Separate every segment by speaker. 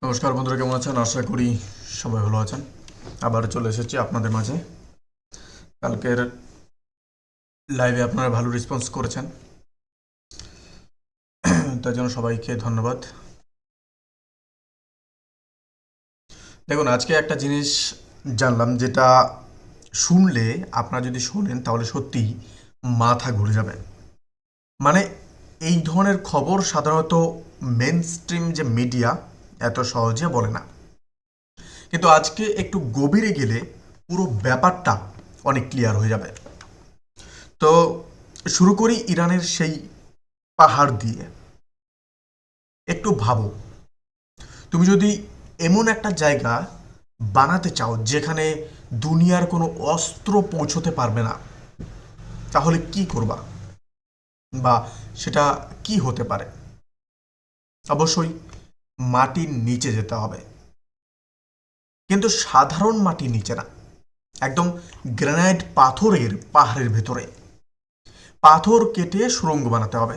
Speaker 1: নমস্কার বন্ধুরা, কেমন আছেন? আশা করি সবাই ভালো আছেন। আবার চলে এসেছি আপনাদের মাঝে। কালকের লাইভে আপনারা ভালো রেসপন্স করেছেন, তার জন্য সবাইকে ধন্যবাদ। দেখুন, আজকে একটা জিনিস জানলাম, যেটা শুনলে আপনারা যদি শোনেন তাহলে সত্যি মাথা ঘুরে যাবে। মানে এই ধরনের খবর সাধারণত মেন স্ট্রিম যে মিডিয়া এত সহজে বলে না, কিন্তু আজকে একটু গভীরে গেলে পুরো ব্যাপারটা অনেক ক্লিয়ার হয়ে যাবে। তো শুরু করি ইরানের সেই পাহাড় দিয়ে। একটু ভাবো, তুমি যদি এমন একটা জায়গা বানাতে চাও যেখানে দুনিয়ার কোনো অস্ত্র পৌঁছতে পারবে না, তাহলে কি করবা? বা সেটা কি হতে পারে? অবশ্যই মাটির নিচে যেতে হবে, কিন্তু সাধারণ মাটির নিচে না, একদম গ্রানাইট পাথরের পাহাড়ের ভেতরে। পাথর কেটে সুড়ঙ্গ বানাতে হবে,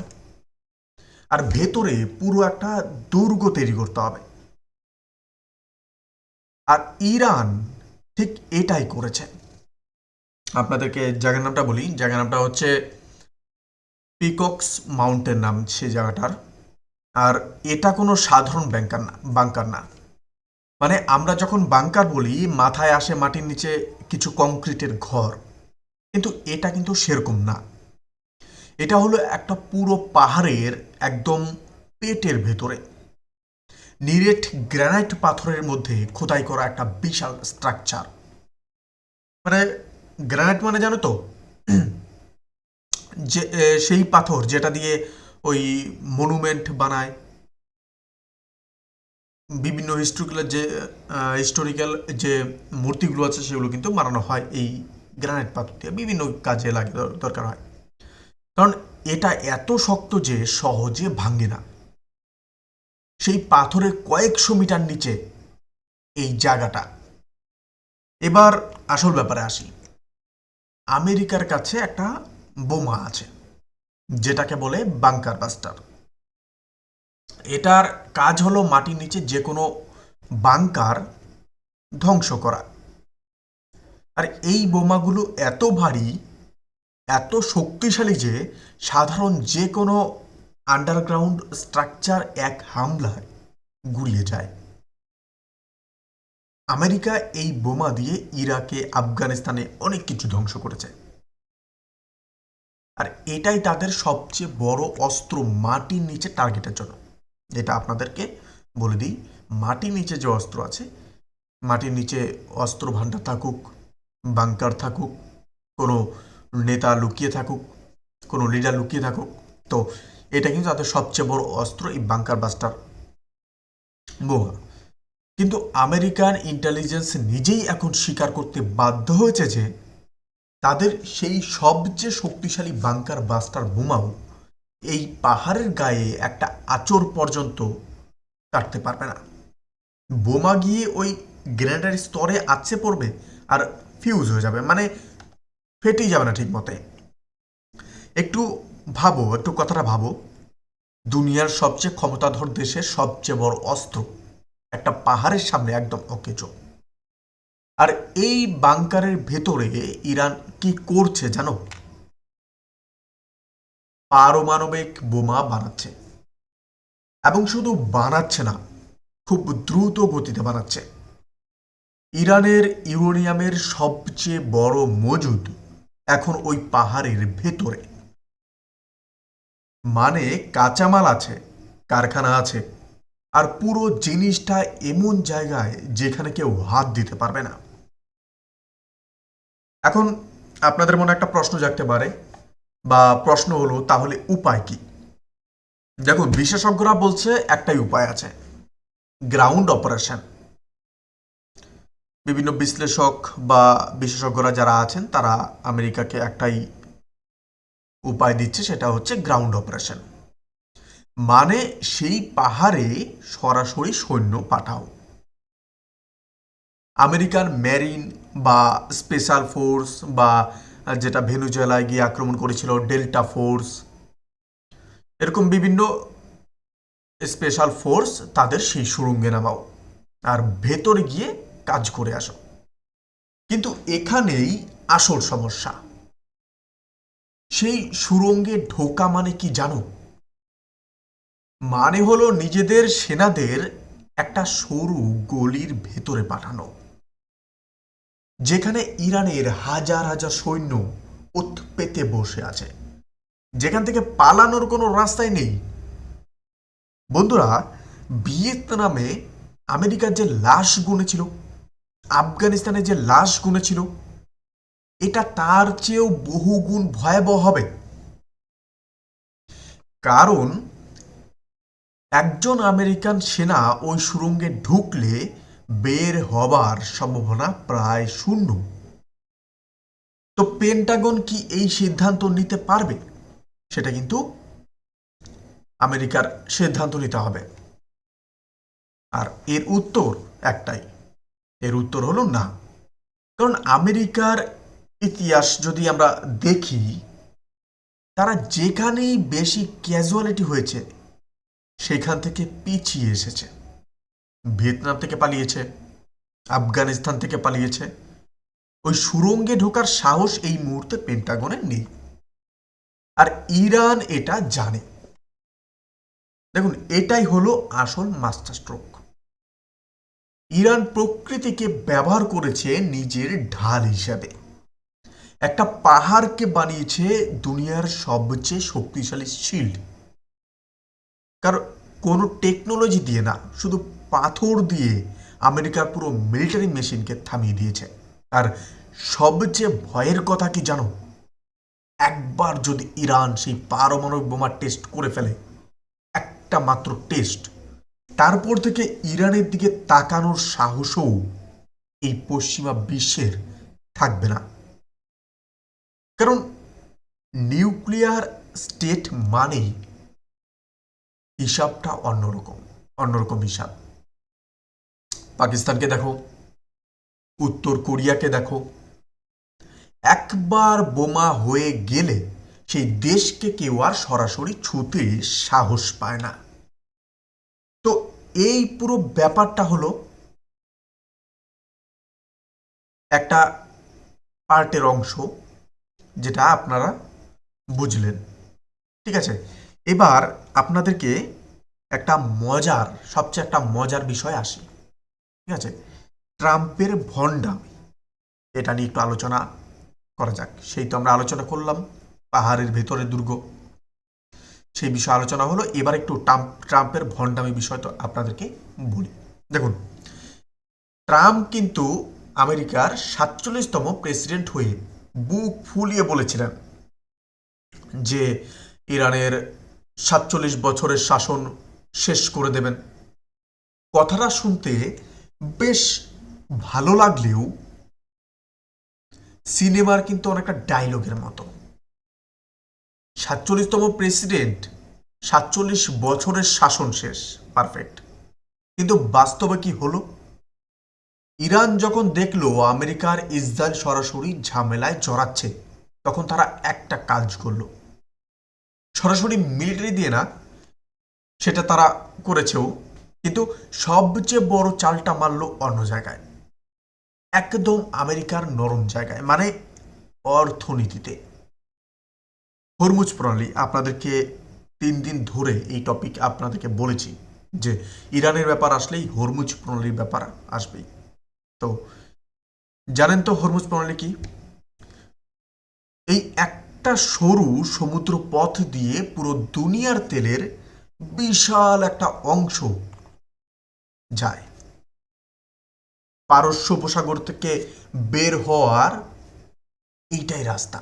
Speaker 1: আর ভেতরে পুরো একটা দুর্গ তৈরি করতে হবে। আর ইরান ঠিক এটাই করেছে। আপনাদেরকে জায়গার নামটা বলি, জায়গার নামটা হচ্ছে পিকক্স মাউন্টেন, নাম সেই জায়গাটার। আর এটা কোনো সাধারণ বাংকার না। মানে আমরা যখন বাংকার বলি মাথায় আসে মাটির নিচে কিছু কংক্রিটের ঘর, কিন্তু এটা কিন্তু সেরকম না। এটা হলো একটা পুরো পাহাড়ের একদম পেটের ভেতরে নিরেট গ্রানাইট পাথরের মধ্যে খোদাই করা একটা বিশাল স্ট্রাকচার। মানে গ্রানাইট মানে জানো তো, যে সেই পাথর যেটা দিয়ে ওই মনুমেন্ট বানায়, বিভিন্ন হিস্টোরিক্যাল যে মূর্তিগুলো আছে সেগুলো কিন্তু বানানো হয় এই গ্রানাইট পাথর দিয়ে, বিভিন্ন কাজে লাগে, দরকার হয়। কারণ এটা এত শক্ত যে সহজে ভাঙে না। সেই পাথরের কয়েকশো মিটার নিচে এই জায়গাটা। এবার আসল ব্যাপারে আসি। আমেরিকার কাছে একটা বোমা আছে, যেটাকে বলে বাংকার বাস্টার। এটার কাজ হলো মাটির নিচে যে কোনো বাংকার ধ্বংস করা। আর এই বোমাগুলো এত ভারী, এত শক্তিশালী যে সাধারণ যে কোনো আন্ডারগ্রাউন্ড স্ট্রাকচার এক হামলায় গুড়িয়ে যায়। আমেরিকা এই বোমা দিয়ে ইরাকে, আফগানিস্তানে অনেক কিছু ধ্বংস করেছে। আর এটাই তাদের সবচেয়ে বড় অস্ত্র মাটির নিচে টার্গেটের জন্য। এটা আপনাদেরকে বলে দিই, মাটির নিচে যে অস্ত্র আছে, মাটির নিচে অস্ত্র ভাণ্ডার থাকুক, বাংকার থাকুক, কোনো নেতা লুকিয়ে থাকুক, কোনো লিডার লুকিয়ে থাকুক, তো এটা কিন্তু তাদের সবচেয়ে বড় অস্ত্র, এই বাংকার বাস্টার বোমা। কিন্তু আমেরিকান ইন্টেলিজেন্স নিজেই এখন স্বীকার করতে বাধ্য হয়েছে যে তাদের সেই সবচেয়ে শক্তিশালী বাংকার বাস্টার বোমাও এই পাহাড়ের গায়ে একটা আঁচড় পর্যন্ত কাটতে পারবে না। বোমা গিয়ে ওই গ্রেনেডের স্তরে আছড়ে পড়বে আর ফিউজ হয়ে যাবে, মানে ফেটেই যাবে না ঠিক মতে। একটু ভাবো, একটু কথাটা ভাবো, দুনিয়ার সবচেয়ে ক্ষমতাধর দেশের সবচেয়ে বড় অস্ত্র একটা পাহাড়ের সামনে একদম অকেজো। আর এই বাংকারের ভেতরে ইরান কি করছে জানো? পারমাণবিক বোমা বানাচ্ছে। এবং শুধু বানাচ্ছে না, খুব দ্রুত গতিতে বানাচ্ছে। ইরানের ইউরেনিয়ামের সবচেয়ে বড় মজুদ এখন ওই পাহাড়ের ভেতরে। মানে কাঁচামাল আছে, কারখানা আছে, আর পুরো জিনিসটা এমন জায়গায় যেখানে কেউ হাত দিতে পারবে না। এখন আপনাদের মনে একটা প্রশ্ন জাগতে পারে, বা প্রশ্ন হলো তাহলে উপায় কি? দেখুন, বিশেষজ্ঞরা বলছে একটাই উপায় আছে, গ্রাউন্ড অপারেশন। বিভিন্ন বিশ্লেষক বা বিশেষজ্ঞরা যারা আছেন তারা আমেরিকাকে একটাই উপায় দিচ্ছে, সেটা হচ্ছে গ্রাউন্ড অপারেশন। মানে সেই পাহাড়ে সরাসরি সৈন্য পাঠাও। আমেরিকান মেরিন বা স্পেশাল ফোর্স, বা যেটা ভেনুজুয়েলায় গিয়ে আক্রমণ করেছিল ডেল্টা ফোর্স, এরকম বিভিন্ন স্পেশাল ফোর্স তাদের সেই সুড়ঙ্গে নামাও। আর ভেতরে গিয়ে কাজ করে আসো। কিন্তু এখানেই আসল সমস্যা। সেই সুড়ঙ্গে ঢোকা মানে কি জানো? মানে হলো নিজেদের সেনাদের একটা সরু গলির ভেতরে পাঠানো, যেখানে ইরানের হাজার হাজার সৈন্য ওত পেতে বসে আছে, যেখান থেকে পালানোর কোনো রাস্তাই নেই। বন্ধুরা, ভিয়েতনামে আমেরিকার যে লাশ গুনেছিল, আফগানিস্তানে যে লাশ গুনেছিল, এটা তার চেয়েও বহুগুণ ভয়াবহ হবে। কারণ একজন আমেরিকান সেনা ওই সুড়ঙ্গে ঢুকলে বের হবার সম্ভাবনা প্রায় শূন্য। তো পেন্টাগন কি এই সিদ্ধান্ত নিতে পারবে? সেটা কিন্তু আমেরিকার সিদ্ধান্ত নিতে হবে। আর এর উত্তর একটাই, এর উত্তর হলো না। কারণ আমেরিকার ইতিহাস যদি আমরা দেখি, তারা যেখানেই বেশি ক্যাজুয়ালিটি হয়েছে সেখান থেকে পিছিয়ে এসেছে। ভিয়েতনাম থেকে পালিয়েছে, আফগানিস্তান থেকে পালিয়েছে। ওই সুড়ঙ্গে ঢোকার সাহস এই মুহূর্তে পেন্টাগনের নেই। আর ইরান এটা জানে। দেখুন, এটাই হলো আসল মাস্টার স্ট্রোক। ইরান প্রকৃতিকে ব্যবহার করেছে নিজের ঢাল হিসাবে। একটা পাহাড়কে বানিয়েছে দুনিয়ার সবচেয়ে শক্তিশালী শিল্ড। কারণ কোনো টেকনোলজি দিয়ে না, শুধু পাথর দিয়ে আমেরিকার পুরো মিলিটারি মেশিনকে থামিয়ে দিয়েছে। আর সবচেয়ে ভয়ের কথা কি জানো? একবার যদি ইরান সেই পারমাণবিক বোমা টেস্ট করে ফেলে, একটা মাত্র টেস্ট, তারপর থেকে ইরানের দিকে তাকানোর সাহসও এই পশ্চিমা বিশ্বের থাকবে না। কারণ নিউক্লিয়ার স্টেট মানেই হিসাবটা অন্যরকম, অন্যরকম হিসাব। পাকিস্তানকে দেখো, উত্তর কোরিয়াকে দেখো, একবার বোমা হয়ে গেলে সেই দেশকে কেউ আর সরাসরি ছুঁতে সাহস পায় না। তো এই পুরো ব্যাপারটা হলো একটা পার্টের অংশ, যেটা আপনারা বুঝলেন। ঠিক আছে, এবার আপনাদেরকে একটা সবচেয়ে একটা মজার বিষয় আসি। ঠিক আছে, ট্রাম্পের ভণ্ডামি, এটা নিয়ে একটু আলোচনা করা যাক। সেই তো আমরা আলোচনা করলাম পাহাড়ের ভেতরে দুর্গ, সেই বিষয়ে আলোচনা হলো। এবার একটু ট্রাম্পের ভণ্ডামি বিষয় তো আপনাদেরকে বলি। দেখুন, ট্রাম্প কিন্তু আমেরিকার 47তম প্রেসিডেন্ট হয়ে বুক ফুলিয়ে বলেছিলেন যে ইরানের 47 বছরের শাসন শেষ করে দেবেন। কথাটা শুনতে বেশ ভালো লাগলেও সিনেমার কিন্তু অনেকটা ডায়লগের মতো। 47তম প্রেসিডেন্ট, 47 বছরের শাসন শেষ, পারফেক্ট। কিন্তু বাস্তবে কি হলো? ইরান যখন দেখলো আমেরিকার ইসরায়েল সরাসরি ঝামেলায় জড়াচ্ছে, তখন তারা একটা কাজ করলো। সরাসরি মিলিটারি দিয়ে না, সেটা তারা করেছেও, কিন্তু সবচেয়ে বড় চালটা মারলো অন্য জায়গায়, একদম আমেরিকার নরম জায়গায়, মানে অর্থনীতিতে। হরমুজ প্রণালী, আপনাদেরকে 3 দিন ধরে এই টপিক আপনাদেরকে বলেছি যে ইরানের ব্যাপার আসলেই হরমুজ প্রণালীর ব্যাপার আসবেই। তো জানেন তো হরমুজ প্রণালী কি? এই একটা সরু সমুদ্র পথ দিয়ে পুরো দুনিয়ার তেলের বিশাল একটা অংশ যায়। পারস্য উপসাগর থেকে বের হওয়ার এইটাই রাস্তা।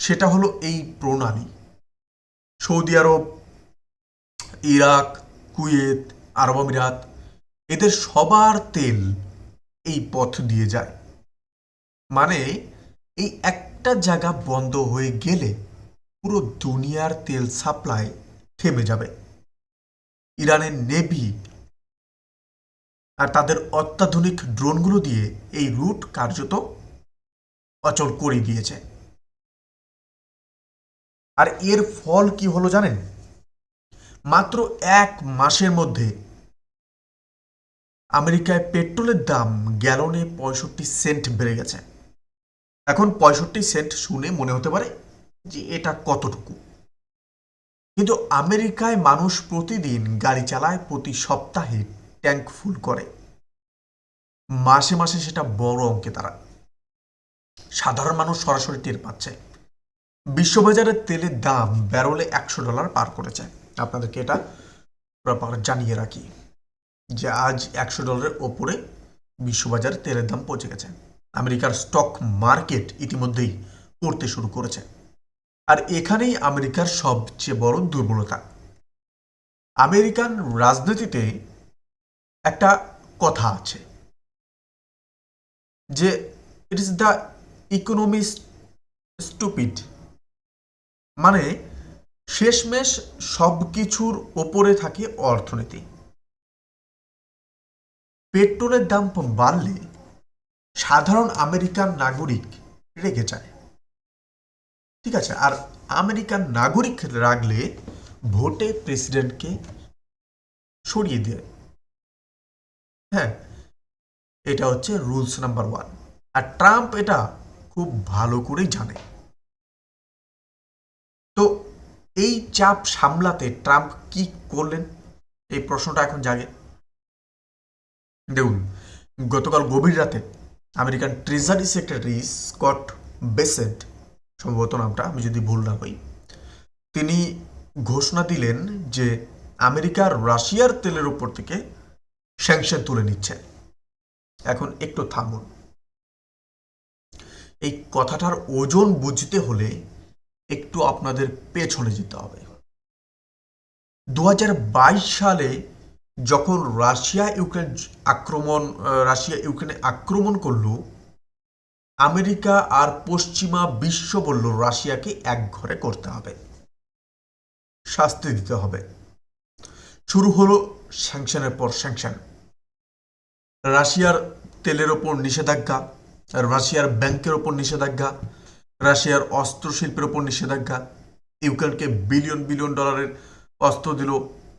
Speaker 1: সেটা হলো এই প্রণালী। সৌদি আরব, ইরাক, কুয়েত, আরব আমিরাত, এদের সবার তেল এই পথ দিয়ে যায়। মানে এই একটা জায়গা বন্ধ হয়ে গেলে পুরো দুনিয়ার তেল সাপ্লাই থেমে যাবে। ইরানের নেভি আর তাদের অত্যাধুনিক ড্রোনগুলো দিয়ে এই রুট কার্যত অচল করে দিয়েছে। আর এর ফল কি হলো জানেন? মাত্র 1 মাসের মধ্যে আমেরিকায় পেট্রোলের দাম গ্যালনে 65 সেন্ট বেড়ে গেছে। এখন 65 সেন্ট শুনে মনে হতে পারে যে এটা কতটুকু, কিন্তু আমেরিকায় মানুষ প্রতিদিন গাড়ি চালায়, প্রতি সপ্তাহে ট্যাঙ্ক ফুল করে, মাসে মাসে সেটা বড় অঙ্কে তারা সাধারণ মানুষ সরাসরি টের পাচ্ছে। বিশ্ববাজারে তেলের দাম ব্যারলে $100 পার করেছে। আপনাদেরকে এটা প্রপার জানিয়ে রাখি যে আজ $100 ওপরে বিশ্ববাজারে তেলের দাম পৌঁছে গেছে। আমেরিকার স্টক মার্কেট ইতিমধ্যেই পড়তে শুরু করেছে। আর এখানেই আমেরিকার সবচেয়ে বড় দুর্বলতা। আমেরিকান রাজনীতিতে একটা কথা আছে যে it is the economy stupid, মানে শেষমেশ সব কিছুর ওপরে থাকে অর্থনীতি। পেট্রোলের দাম বাড়লে সাধারণ আমেরিকান নাগরিক রেগে যায়, ঠিক আছে, আর আমেরিকান নাগরিক রাগলে ভোটে প্রেসিডেন্টকে সরিয়ে দেয়। হ্যাঁ, এটা হচ্ছে রুলস নাম্বার 1, আর ট্রাম্প এটা খুব ভালো করেই জানে। তো এই চাপ সামলাতে ট্রাম্প কি করলেন, এই প্রশ্নটা এখন জাগে। দেখুন, গতকাল গভীর রাতে American treasury secretary Scott Bessent, সম্ভবত নামটা, আমি যদি ভুল না হই, তিনি ঘোষণা দিলেন যে আমেরিকা রাশিয়ার তেলের উপর থেকে স্যাংশন তুলে নিচ্ছে। এখন একটু থামুন, এই কথাটার ওজন বুঝতে হলে একটু আপনাদের পেছনে যেতে হবে। 2022 সালে যখন রাশিয়া ইউক্রেনে আক্রমণ করলো, আমেরিকা আর পশ্চিমা বিশ্ব বলল রাশিয়াকে একঘরে করতে হবে, শাস্তি দিতে হবে। শুরু হলো স্যাংশনের পর স্যাংশন। রাশিয়ার তেলের ওপর নিষেধাজ্ঞা, রাশিয়ার ব্যাংকের ওপর নিষেধাজ্ঞা, রাশিয়ার অস্ত্র শিল্পের ওপর নিষেধাজ্ঞা। ইউক্রেনকে বিলিয়ন বিলিয়ন ডলারের অস্ত্র দিল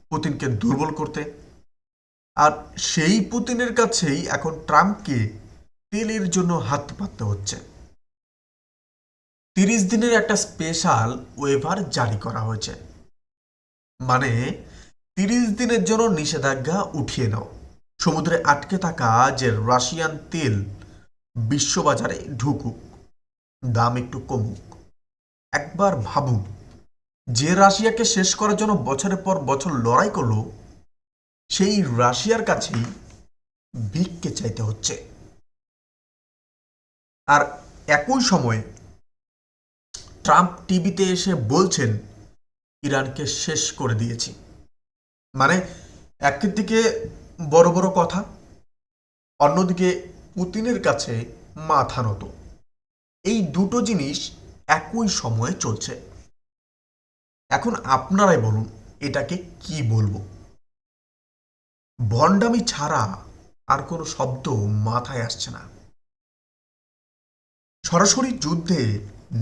Speaker 1: পুতিনকে দুর্বল করতে। আর সেই পুতিনের কাছেই এখন ট্রাম্পকে তেলের জন্য হাত পাততে হচ্ছে। 30 দিনের একটা স্পেশাল ওয়েভার জারি করা হয়েছে, মানে 30 দিনের জন্য নিষেধাজ্ঞা উঠিয়ে নাও। সমুদ্রে আটকে থাকা যে রাশিয়ান তেল বিশ্ববাজারে ঢুকুক, দাম একটু কমুক। একবার ভাবুন, যে রাশিয়াকে শেষ করার জন্য বছরের পর বছর লড়াই করলো, সেই রাশিয়ার কাছেই ভিক্ষে চাইতে হচ্ছে। আর একই সময়ে ট্রাম্প টিভিতে এসে বলছেন ইরানকে শেষ করে দিয়েছি। মানে একদিকে বড় বড় কথা, অন্যদিকে পুতিনের কাছে মাথা নত। এই দুটো জিনিস একই সময়ে চলছে। এখন আপনারাই বলুন, এটাকে কি বলবো? ভণ্ডামি ছাড়া আর কোনো শব্দ মাথায় আসছে না। সরাসরি যুদ্ধে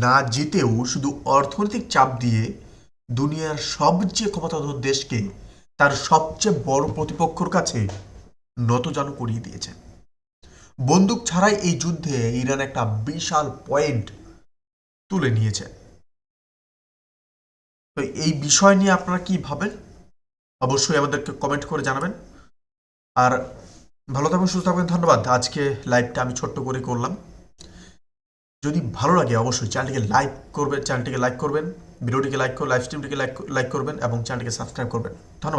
Speaker 1: না জিতেও শুধু অর্থনৈতিক চাপ দিয়ে দুনিয়ার সবচেয়ে ক্ষমতাধর দেশকে তার সবচেয়ে বড় প্রতিপক্ষর কাছে নতজানু করিয়ে দিয়েছে। বন্দুক ছাড়াই এই যুদ্ধে ইরান একটা বিশাল পয়েন্ট তুলে নিয়েছে। তো এই বিষয় নিয়ে আপনারা কি ভাবেন অবশ্যই আমাদেরকে কমেন্ট করে জানাবেন। আর ভালো থাকবেন, সুস্থ থাকবেন। ধন্যবাদ। আজকে লাইভটা আমি ছোট্ট করে করলাম। যদি ভালো লাগে অবশ্যই চ্যানেলটিকে লাইক করবেন, ভিডিওটিকে লাইক করে লাইভ স্ট্রিমটিকে লাইক করবেন এবং চ্যানেলটিকে সাবস্ক্রাইব করবেন। ধন্যবাদ।